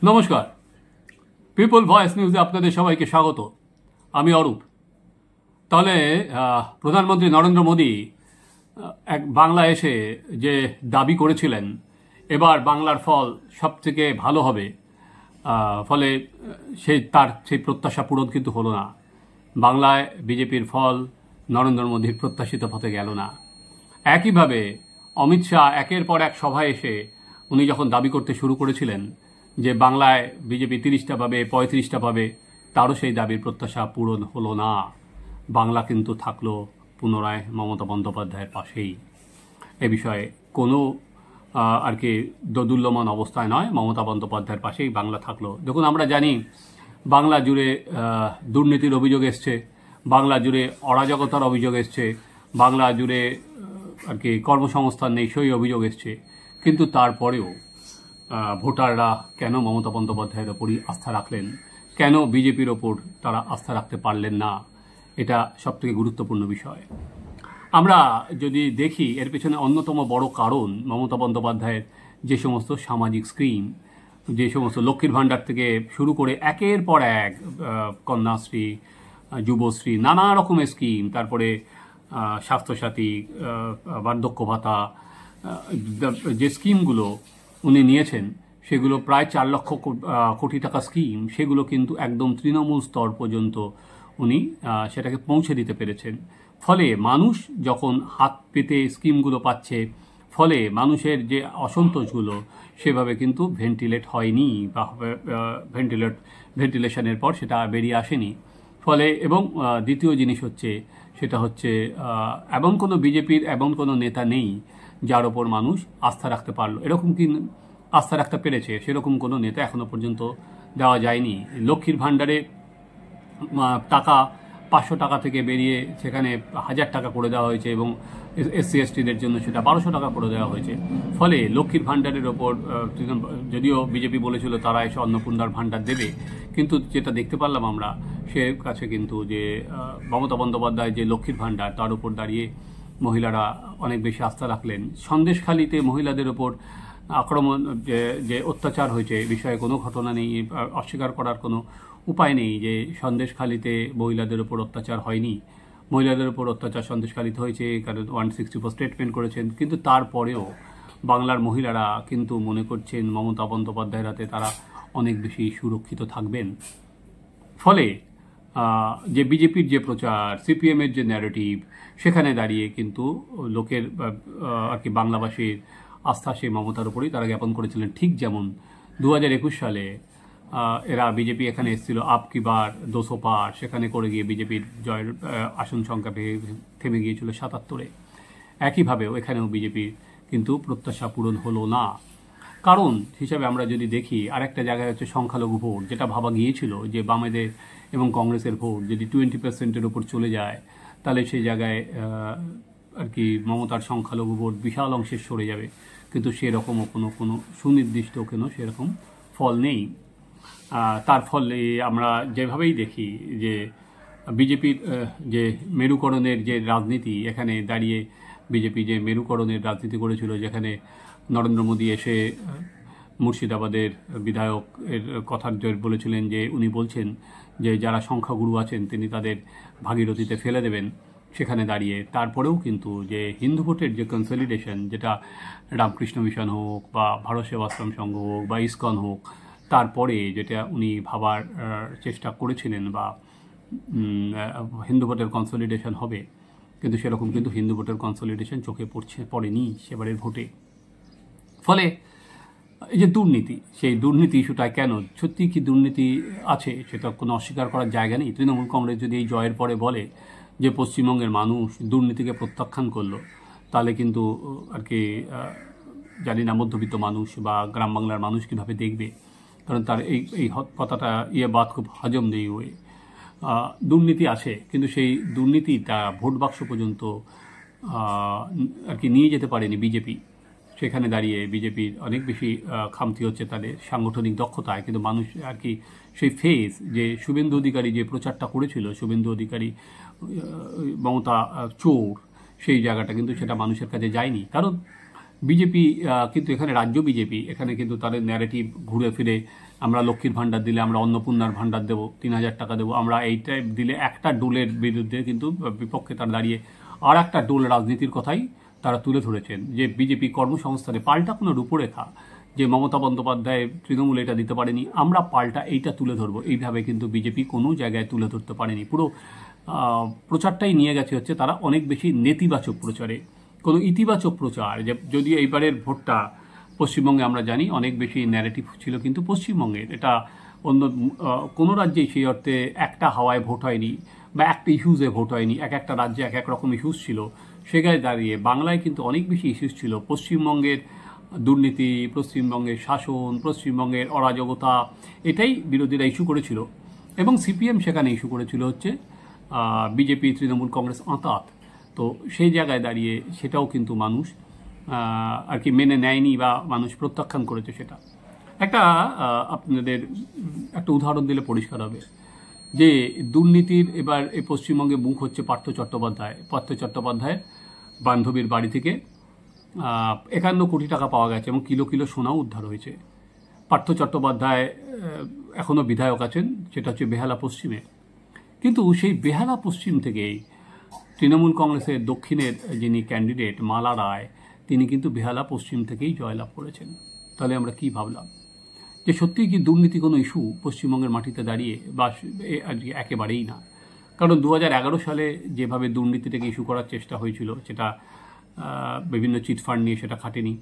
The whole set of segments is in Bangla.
নমস্কার, পিপল ভয়েস নিউজে আপনাদের সবাইকে স্বাগত। আমি অরূপ। তাহলে প্রধানমন্ত্রী নরেন্দ্র মোদী এক বাংলা এসে যে দাবি করেছিলেন এবার বাংলার ফল সবথেকে ভালো হবে, ফলে সেই প্রত্যাশা পূরণ কিন্তু হলো না। বাংলায় বিজেপির ফল নরেন্দ্র মোদীর প্রত্যাশিত পথে গেল না। একইভাবে অমিত শাহ একের পর এক সভায় এসে উনি যখন দাবি করতে শুরু করেছিলেন যে বাংলায় বিজেপি 30টা পাবে, 35টা পাবে, তারও সেই দাবির প্রত্যাশা পূরণ হলো না। বাংলা কিন্তু থাকলো পুনরায় মমতা বন্দ্যোপাধ্যায়ের পাশেই। এ বিষয়ে কোনো দোদুল্যমান অবস্থায় নয়, মমতা বন্দ্যোপাধ্যায়ের পাশেই বাংলা থাকলো। দেখুন, আমরা জানি বাংলা জুড়ে দুর্নীতির অভিযোগ এসছে, বাংলা জুড়ে অরাজকতার অভিযোগ এসছে, বাংলা জুড়ে কর্মসংস্থান নেই সেই অভিযোগ এসছে। কিন্তু তারপরেও ভোটাররা কেন মমতা বন্দ্যোপাধ্যায়ের ওপরই আস্থা রাখলেন, কেন বিজেপির ওপর তারা আস্থা রাখতে পারলেন না, এটা সবথেকে গুরুত্বপূর্ণ বিষয়। আমরা যদি দেখি এর পেছনে অন্যতম বড় কারণ মমতা বন্দ্যোপাধ্যায়ের যে সমস্ত সামাজিক স্কিম, যে সমস্ত লক্ষ্মীর ভাণ্ডার থেকে শুরু করে একের পর এক কন্যাশ্রী, যুবশ্রী, নানা রকমের স্কিম, তারপরে স্বাস্থ্যসাথী, বার্ধক্য ভাতা, যে স্কিমগুলো উনি নিয়েছেন সেগুলো প্রায় 4 লক্ষ কোটি টাকা স্কিম, সেগুলো কিন্তু একদম তৃণমূল স্তর পর্যন্ত উনি সেটাকে পৌঁছে দিতে পেরেছেন। ফলে মানুষ যখন হাত পেতে স্কিমগুলো পাচ্ছে, ফলে মানুষের যে অসন্তোষগুলো সেভাবে কিন্তু ভেন্টিলেট হয়নি বা ভেন্টিলেশনের পর সেটা বেরিয়ে আসেনি। ফলে এবং দ্বিতীয় জিনিস হচ্ছে সেটা হচ্ছে এমন কোনো বিজেপির এমন কোনো নেতা নেই যার ওপর মানুষ আস্থা রাখতে পারলো। এরকম কি আস্থা রাখতে পেরেছে সেরকম কোনো নেতা এখনো পর্যন্ত দেওয়া যায়নি। লক্ষ্মীর ভাণ্ডারে টাকা 500 টাকা থেকে বেরিয়ে সেখানে 1000 টাকা করে দেওয়া হয়েছে এবং SC STদের জন্য সেটা 1200 টাকা করে দেওয়া হয়েছে। ফলে লক্ষ্মীর ভাণ্ডারের ওপর যদিও বিজেপি বলেছিল তারা এসে অন্নপূর্ণার ভাণ্ডার দেবে, কিন্তু যেটা দেখতে পারলাম আমরা সে কাছে কিন্তু যে মমতা বন্দ্যোপাধ্যায় যে লক্ষ্মীর ভাণ্ডার তার উপর দাঁড়িয়ে মহিলারা অনেক বেশি আস্থা রাখলেন। সন্দেশখালিতে মহিলাদের ওপর আক্রমণ যে অত্যাচার হয়েছে বিষয়ে কোনো ঘটনা নেই, অস্বীকার করার কোনো উপায় নেই যে সন্দেশখালিতে মহিলাদের ওপর অত্যাচার হয়নি। মহিলাদের ওপর অত্যাচার সন্দেশখালিতে হয়েছে, কারণ 164 স্টেটমেন্ট করেছেন। কিন্তু তারপরেও বাংলার মহিলারা কিন্তু মনে করছেন মমতা বন্দ্যোপাধ্যায়ের হাতে তারা অনেক বেশি সুরক্ষিত থাকবেন। ফলে যে বিজেপির যে প্রচার, CPM-এর যে ন্যারেটিভ, সেখানে দাঁড়িয়ে কিন্তু লোকের বাংলাভাষীর আস্থা সেই মমতার উপরেই তারা জ্ঞাপন করেছিলেন। ঠিক যেমন 2021 সালে এরা বিজেপি এখানে এসেছিল আপ কি বার 200 পার, সেখানে করে গিয়ে বিজেপির জয়ের আসন সংখ্যা থেমে গিয়েছিল 77-এ। একইভাবেও এখানেও বিজেপির কিন্তু প্রত্যাশা পূরণ হলো না। কারণ হিসাবে আমরা যদি দেখি আরেকটা জায়গায় হচ্ছে সংখ্যালঘু ভোট, যেটা ভাবা গিয়েছিল যে বামেদের এবং কংগ্রেসের ভোট যদি 20%-এর উপর চলে যায় তাহলে সেই জায়গায় মমতার সংখ্যালঘু ভোট বিশাল অংশে সরে যাবে। কিন্তু সেরকমও কোনো সুনির্দিষ্ট সেরকম ফল নেই। তার ফলে আমরা যেভাবেই দেখি যে বিজেপির যে মেরুকরণের যে রাজনীতি, এখানে দাঁড়িয়ে বিজেপি যে মেরুকরণের রাজনীতি করেছিল, যেখানে নরেন্দ্র মোদী এসে মুর্শিদাবাদের বিধায়কের কথা বলেছিলেন যে উনি বলছেন যে যারা সংখ্যাগুরু আছেন তিনি তাদের ভাগীরথীতে ফেলে দেবেন, সেখানে দাঁড়িয়ে তারপরেও কিন্তু যে হিন্দু ভোটের যে কনসলিডেশন, যেটা রামকৃষ্ণ মিশন হোক বা ভারত সেবাশ্রম সংঘ হোক বা ইসকন হোক, তারপরে যেটা উনি ভাবার চেষ্টা করেছিলেন বা হিন্দু ভোটের কনসলিডেশন হবে, কিন্তু সেরকম কিন্তু হিন্দু ভোটের কনসলিডেশন চোখে পড়েনি সেবারের ভোটে। ফলে এই যে দুর্নীতি, সেই দুর্নীতি ইস্যুটা কেন, সত্যি কি দুর্নীতি আছে সেটা কোনো অস্বীকার করার জায়গা নেই। তৃণমূল কংগ্রেস যদি এই জয়ের পরে বলে যে পশ্চিমবঙ্গের মানুষ দুর্নীতিকে প্রত্যাখ্যান করলো, তাহলে কিন্তু জানি না মধ্যবিত্ত মানুষ বা গ্রাম বাংলার মানুষ কীভাবে দেখবে, কারণ তার এই কথাটা বাত খুব হজম নেই হয়ে। দুর্নীতি আছে, কিন্তু সেই দুর্নীতিটা ভোট বাক্স পর্যন্ত নিয়ে যেতে পারেনি বিজেপি। সেখানে দাঁড়িয়ে বিজেপির অনেক বেশি খামতি হচ্ছে তাদের সাংগঠনিক দক্ষতায়। কিন্তু মানুষ সেই ফেস যে শুভেন্দু অধিকারী যে প্রচারটা করেছিল, শুভেন্দু অধিকারী মমতা চোর, সেই জায়গাটা কিন্তু সেটা মানুষের কাছে যায়নি। কারণ বিজেপি কিন্তু এখানে রাজ্য বিজেপি, এখানে কিন্তু তাদের ন্যারেটিভ ঘুরে ফিরে আমরা লক্ষ্মীর ভাণ্ডার দিলে আমরা অন্নপূর্ণার ভাণ্ডার দেবো, 3,000 টাকা দেবো, আমরা এইটা দিলে একটা ডোলের বিরুদ্ধে কিন্তু বিপক্ষে তারা দাঁড়িয়ে আর একটা ডোল রাজনীতির কথাই তারা তুলে ধরেছেন, যে বিজেপি কর্মসংস্থানে পাল্টা কোনো রূপরেখা, যে মমতা বন্দ্যোপাধ্যায় তৃণমূল এটা দিতে পারেনি, আমরা পাল্টা এইটা তুলে ধরবো, এইভাবে কিন্তু বিজেপি কোনো জায়গায় তুলে ধরতে পারেনি। পুরো প্রচারটাই নিয়ে গেছে হচ্ছে তারা অনেক বেশি নেতিবাচক প্রচারে, কোনো ইতিবাচক প্রচার। যে যদি এইবারের ভোটটা পশ্চিমবঙ্গে আমরা জানি অনেক বেশি ন্যারেটিভ ছিল, কিন্তু পশ্চিমবঙ্গের এটা অন্য কোনো রাজ্যেই সেই অর্থে একটা হাওয়ায় ভোট হয়নি বা একটা ইস্যুজে ভোট হয়নি, এক একটা রাজ্যে এক এক রকম ইস্যুস ছিল। সেখানে দাঁড়িয়ে বাংলায় কিন্তু অনেক বেশি ইস্যুস ছিল, পশ্চিমবঙ্গের দুর্নীতি, পশ্চিমবঙ্গের শাসন, পশ্চিমবঙ্গের অরাজকতা, এটাই বিরোধীরা ইস্যু করেছিল। এবং সিপিএম সেখানে ইস্যু করেছিল হচ্ছে বিজেপি তৃণমূল কংগ্রেস আঁতাত। তো সেই জায়গায় দাঁড়িয়ে সেটাও কিন্তু মানুষ আর কি মেনে নেয়নি বা মানুষ প্রত্যাখ্যান করেছে। সেটা একটা আপনাদের একটা উদাহরণ দিলে পরিষ্কার হবে যে দুর্নীতির এবার এই পশ্চিমবঙ্গে মুখ হচ্ছে পার্থ চট্টোপাধ্যায়ের বান্ধবীর বাড়ি থেকে 51 কোটি টাকা পাওয়া গেছে এবং কিলো কিলো সোনাও উদ্ধার হয়েছে। পার্থ চট্টোপাধ্যায় এখনও বিধায়ক আছেন, সেটা হচ্ছে বেহালা পশ্চিমে। কিন্তু সেই বেহালা পশ্চিম থেকেই তৃণমূল কংগ্রেসের দক্ষিণের যিনি ক্যান্ডিডেট মালা রায়, তিনি কিন্তু বেহালা পশ্চিম থেকেই জয়লাভ করেছেন। তাহলে আমরা কি ভাবলাম যে সত্যিই কি দুর্নীতি কোনো ইস্যু পশ্চিমবঙ্গের মাটিতে দাঁড়িয়ে, বা একেবারেই না। কারণ 2011 সালে যেভাবে দুর্নীতিটাকে ইস্যু করার চেষ্টা হয়েছিল, সেটা বিভিন্ন চিটফান্ড নিয়ে সেটা খাটেনি।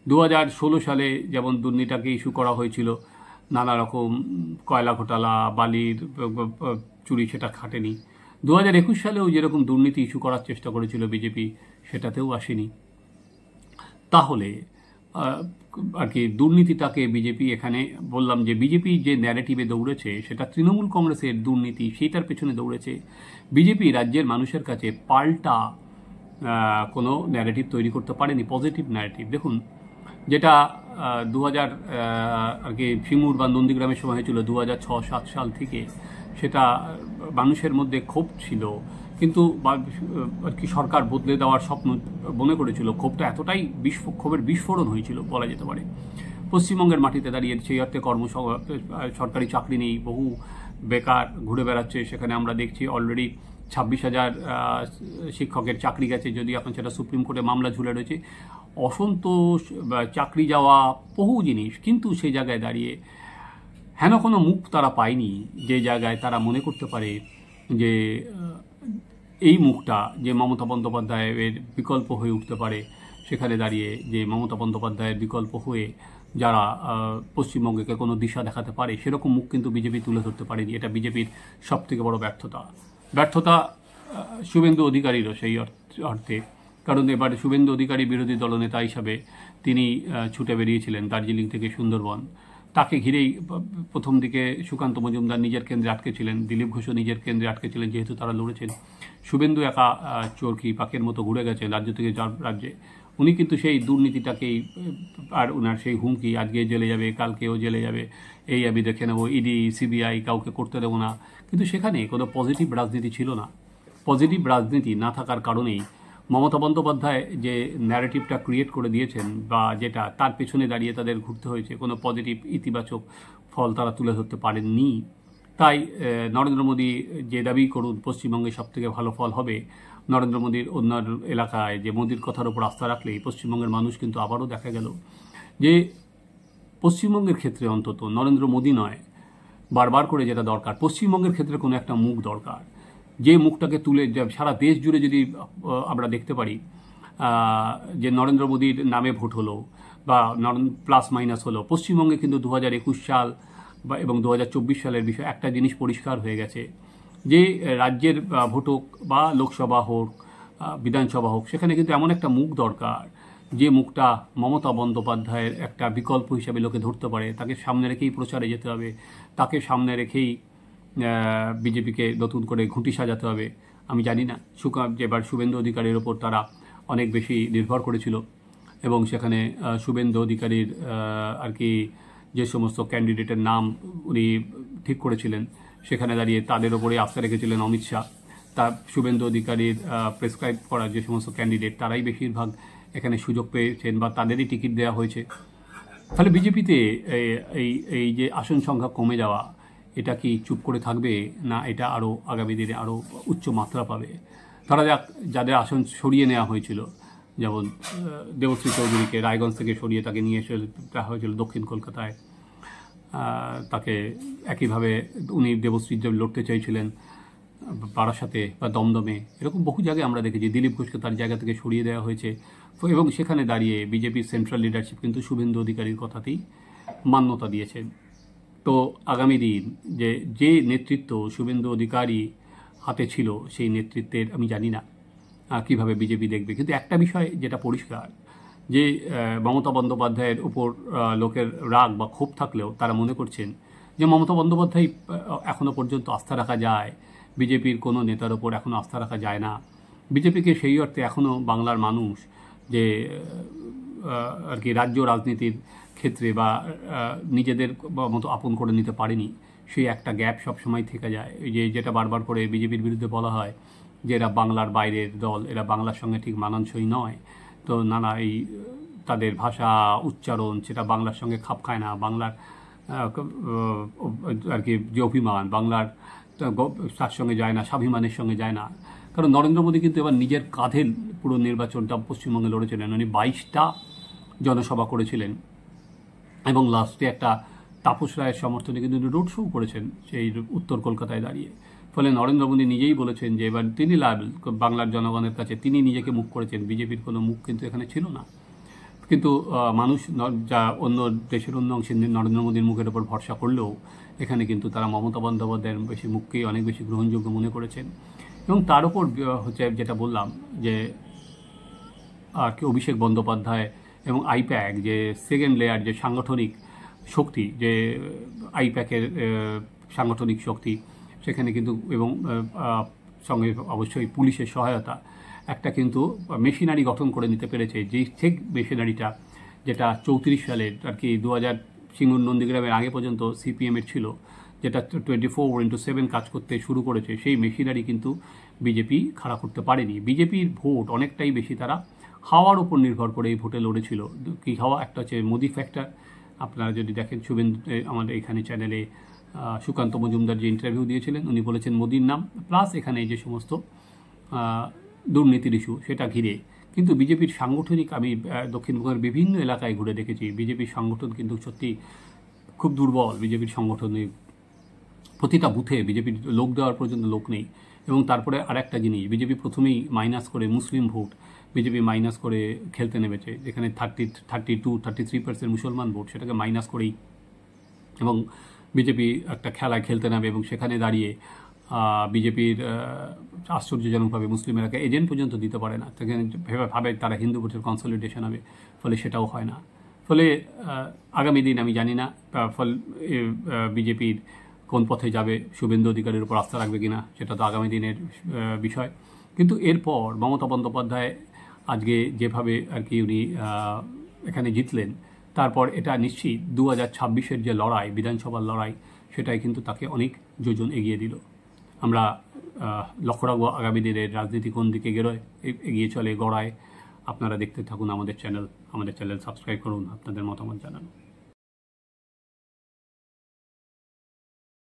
2016 সালে যেমন দুর্নীতিটাকে ইস্যু করা হয়েছিল, নানা রকম কয়লা ঘোটালা, বালির চুরি, সেটা খাটেনি। 2021 সালেও যেরকম দুর্নীতি ইস্যু করার চেষ্টা করেছিল বিজেপি, সেটাতেও আসেনি। তাহলে আর কি দুর্নীতিটাকে বিজেপি, এখানে বললাম যে বিজেপি যে ন্যারেটিভে দৌড়েছে সেটা তৃণমূল কংগ্রেসের দুর্নীতি, সেইটার পেছনে দৌড়েছে। বিজেপি রাজ্যের মানুষের কাছে পাল্টা কোনো ন্যারেটিভ তৈরি করতে পারেনি, পজিটিভ ন্যারেটিভ। দেখুন, যেটা 2000 আর কি সিঙ্গুর বা নন্দীগ্রামের সময় হয়েছিল 2006-07 সাল থেকে, সেটা মানুষের মধ্যে ক্ষোভ ছিল, কিন্তু আর কি সরকার বদলে দেওয়ার স্বপ্ন মনে করেছিল। ক্ষোভটা এতটাই ক্ষোভের বিস্ফোরণ হয়েছিল বলা যেতে পারে। পশ্চিমবঙ্গের মাটিতে দাঁড়িয়ে সেই অর্থে সরকারি চাকরি নেই, বহু বেকার ঘুরে বেড়াচ্ছে। সেখানে আমরা দেখছি অলরেডি 26,000 শিক্ষকের চাকরি গেছে, যদি এখন সেটা সুপ্রিম কোর্টে মামলা ঝুলে রয়েছে। অসন্তোষ, চাকরি যাওয়া, বহু জিনিস। কিন্তু সেই জায়গায় দাঁড়িয়ে হেন কোনো মুখ তারা পায়নি যে জায়গায় তারা মনে করতে পারে যে এই মুখটা যে মমতা বন্দ্যোপাধ্যায়ের বিকল্প হয়ে উঠতে পারে। সেখানে দাঁড়িয়ে যে মমতা বন্দ্যোপাধ্যায়ের বিকল্প হয়ে যারা পশ্চিমবঙ্গকে কোনো দিশা দেখাতে পারে, সেরকম মুখ কিন্তু বিজেপি তুলে ধরতে পারেনি। এটা বিজেপির সবথেকে বড় ব্যর্থতা শুভেন্দু অধিকারীরও সেই অর্থে। কারণ এবারে শুভেন্দু অধিকারী বিরোধী দলনেতা হিসাবে তিনি ছুটে বেরিয়েছিলেন দার্জিলিং থেকে সুন্দরবন। তাকে ঘিরেই প্রথম দিকে সুকান্ত মজুমদার নিজের কেন্দ্রে আটকে ছিলেন, দিলীপ ঘোষও নিজের কেন্দ্রে আটকে ছিলেন, যেহেতু তারা লড়েছেন। শুভেন্দু একা চোরকি পাকের মতো ঘুরে গেছে রাজ্য থেকে রাজ্যে। উনি কিন্তু সেই দুর্নীতিটাকেই, আর ওনার সেই হুমকি, আজকে জেলে যাবে, কালকেও জেলে যাবে, এই আমি দেখে নেবো, ইডি সিবিআই কাউকে করতে দেবো না। কিন্তু সেখানে কোনো পজিটিভ রাজনীতি ছিল না। পজিটিভ রাজনীতি না থাকার কারণেই মমতা বন্দ্যোপাধ্যায় যে ন্যারেটিভটা ক্রিয়েট করে দিয়েছেন, বা যেটা তার পেছনে দাঁড়িয়ে তাদের ঘুরতে হয়েছে, কোনো পজিটিভ ইতিবাচক ফল তারা তুলে ধরতে পারেননি। তাই নরেন্দ্র মোদী যে দাবি করুন পশ্চিমবঙ্গে সবথেকে ভালো ফল হবে, নরেন্দ্র মোদীর অন্য এলাকায় যে মোদীর কথার উপর আস্থা রাখলেই পশ্চিমবঙ্গের মানুষ কিন্তু আবারও দেখা গেল যে পশ্চিমবঙ্গের ক্ষেত্রে অন্তত নরেন্দ্র মোদী নয়, বারবার করে যেটা দরকার, পশ্চিমবঙ্গের ক্ষেত্রে কোনো একটা মুখ দরকার, যে মুখটাকে তুলে সারা দেশ জুড়ে যদি আমরা দেখতে পারি যে নরেন্দ্র মোদীর নামে ভোট হলো বা প্লাস মাইনাস হলো, পশ্চিমবঙ্গে কিন্তু 2021 সাল এবং 2024 সালের বিষয় একটা জিনিস পরিষ্কার হয়ে গেছে, যে রাজ্যের ভোট হোক বা লোকসভা হোক, বিধানসভা হোক, সেখানে কিন্তু এমন একটা মুখ দরকার যে মুখটা মমতা বন্দ্যোপাধ্যায়ের একটা বিকল্প হিসাবে লোকে ধরতে পারে। তাকে সামনে রেখেই প্রচারে যেতে হবে, তাকে সামনে রেখেই বিজেপিকে নতুন করে ঘুঁটি সাজাতে হবে। আমি জানি না এবার শুভেন্দু অধিকারীর ওপর তারা অনেক বেশি নির্ভর করেছিল, এবং সেখানে শুভেন্দু অধিকারীর আর কি যে সমস্ত ক্যান্ডিডেটের নাম উনি ঠিক করেছিলেন, সেখানে দাঁড়িয়ে তাদের ওপরে আস্থা রেখেছিলেন অমিত শাহ। তা শুভেন্দু অধিকারীর প্রেসক্রাইব করা যে সমস্ত ক্যান্ডিডেট, তারাই বেশিরভাগ এখানে সুযোগ পেয়েছেন বা তাদেরই টিকিট দেওয়া হয়েছে। ফলে বিজেপিতে এই এই যে আসন সংখ্যা কমে যাওয়া, এটা কি চুপ করে থাকবে, না এটা আরও আগামী দিনে আরও উচ্চ মাত্রা পাবে? তারা যাদের আসন সরিয়ে নেওয়া হয়েছিল, যেমন দেবশ্রী চৌধুরীকে রায়গঞ্জ থেকে সরিয়ে তাকে নিয়ে এসে দেওয়া হয়েছিল দক্ষিণ কলকাতায়, তাকে একইভাবে উনি দেবশ্রী লড়তে চাইছিলেন বারাসাতে বা দমদমে, এরকম বহু জায়গায় আমরা দেখেছি। দিলীপ ঘোষকে তার জায়গা থেকে সরিয়ে দেওয়া হয়েছে, এবং সেখানে দাঁড়িয়ে বিজেপির সেন্ট্রাল লিডারশিপ কিন্তু শুভেন্দু অধিকারীর কথাতেই মান্যতা দিয়েছেন। তো আগামী দিন যে নেতৃত্ব শুভেন্দু অধিকারী হাতে ছিল, সেই নেতৃত্বের আমি জানি না কীভাবে বিজেপি দেখবে। কিন্তু একটা বিষয় যেটা পরিষ্কার, যে মমতা বন্দ্যোপাধ্যায়ের উপর লোকের রাগ বা ক্ষোভ থাকলেও তারা মনে করছেন যে মমতা বন্দ্যোপাধ্যায় এখনও পর্যন্ত আস্থা রাখা যায়, বিজেপির কোনো নেতার ওপর এখনও আস্থা রাখা যায় না। বিজেপিকে সেই অর্থে এখনও বাংলার মানুষ যে আর কি রাজ্য রাজনীতির ক্ষেত্রে বা নিজেদের মতো আপন করে নিতে পারেনি, সেই একটা গ্যাপ সবসময় থেকে যায়। যেটা বারবার করে বিজেপির বিরুদ্ধে বলা হয় যে এরা বাংলার বাইরের দল, এরা বাংলার সঙ্গে ঠিক মানানসই নয়। তো নানা এই তাদের ভাষা উচ্চারণ সেটা বাংলার সঙ্গে খাপ খায় না, বাংলার আর কি যে অভিমান বাংলার তার সঙ্গে যায় না, স্বাভিমানের সঙ্গে যায় না। কারণ নরেন্দ্র মোদী কিন্তু এবার নিজের কাঁধে পুরো নির্বাচনটা পশ্চিমবঙ্গে লড়েছিলেন। উনি 22টা জনসভা করেছিলেন এবং লাস্টে একটা তাপস রায়ের সমর্থনে কিন্তু রোড শো করেছেন সেই উত্তর কলকাতায় দাঁড়িয়ে। ফলে নরেন্দ্র মোদী নিজেই বলেছেন যে এবার তিনি লায়াবল, বাংলার জনগণের কাছে তিনি নিজেকে মুখ করেছেন, বিজেপির কোনো মুখ কিন্তু এখানে ছিল না। কিন্তু মানুষ যা অন্য দেশের অন্য অংশে নরেন্দ্র মোদীর মুখের ওপর ভরসা করলেও এখানে কিন্তু তারা মমতা বন্দ্যোপাধ্যায়ের বেশি মুখকেই অনেক বেশি গ্রহণযোগ্য মনে করেছেন। এবং তার উপর হচ্ছে যেটা বললাম যে আর কি অভিষেক বন্দ্যোপাধ্যায় এবং আইপ্যাক যে সেকেন্ড লেয়ার যে সাংগঠনিক শক্তি, যে আইপ্যাকের সাংগঠনিক শক্তি, সেখানে কিন্তু এবং সঙ্গে অবশ্যই পুলিশের সহায়তা, একটা কিন্তু মেশিনারি গঠন করে নিতে পেরেছে। যেই ঠিক মেশিনারিটা যেটা 34 সালের আর কি 2000 সিঙ্গুর নন্দীগ্রামের আগে পর্যন্ত সিপিএমের ছিল, যেটা 24/7 কাজ করতে শুরু করেছে, সেই মেশিনারি কিন্তু বিজেপি খাড়া করতে পারেনি। বিজেপির ভোট অনেকটাই বেশি তারা হাওয়ার উপর নির্ভর করে এই ভোটে লড়েছিল। কি হাওয়া? একটা হচ্ছে মোদি ফ্যাক্টর। আপনারা যদি দেখেন শুভেন্দু আমাদের এখানে চ্যানেলে সুকান্ত মজুমদার যে ইন্টারভিউ দিয়েছিলেন, উনি বলেছেন মোদির নাম, প্লাস এখানে যে সমস্ত দুর্নীতির ইস্যু সেটা ঘিরে। কিন্তু বিজেপির সাংগঠনিক, আমি দক্ষিণবঙ্গের বিভিন্ন এলাকায় ঘুরে দেখেছি, বিজেপির সংগঠন কিন্তু সত্যি খুব দুর্বল। বিজেপির সংগঠনে প্রতিটা বুথে বিজেপির লোক দেওয়ার পর্যন্ত লোক নেই। এবং তারপরে আর একটা জিনিস, বিজেপি প্রথমেই মাইনাস করে মুসলিম ভোট বিজেপি মাইনাস করে খেলতে নেমেছে, যেখানে 33% মুসলমান ভোট, সেটাকে মাইনাস করেই এবং বিজেপি একটা খেলায় খেলতে নামে এবং সেখানে দাঁড়িয়ে বিজেপির আশ্চর্যজনকভাবে মুসলিম এলাকায় এজেন্ট পর্যন্ত দিতে পারে না। সেখানে ভাবে তারা হিন্দু ভোটের কনসলিডেশন হবে, ফলে সেটাও হয় না। ফলে আগামী দিন আমি জানি না বিজেপির কোন পথে যাবে, শুভেন্দু অধিকারীর উপর আস্থা রাখবে কিনা, সেটা তো আগামী দিনের বিষয়। কিন্তু এরপর মমতা বন্দ্যোপাধ্যায় আজকে যেভাবে আর কি উনি এখানে জিতলেন, তারপর এটা নিশ্চিত 2026-এর যে লড়াই, বিধানসভার লড়াই, সেটাই কিন্তু তাকে অনেক যোজন এগিয়ে দিল। আমরা লক্ষ্য রাখবো আগামী দিনের রাজনীতি কোন দিকে এগিয়ে চলে, গড়ায়। আপনারা দেখতে থাকুন আমাদের চ্যানেল সাবস্ক্রাইব করুন, আপনাদের মতামত জানান।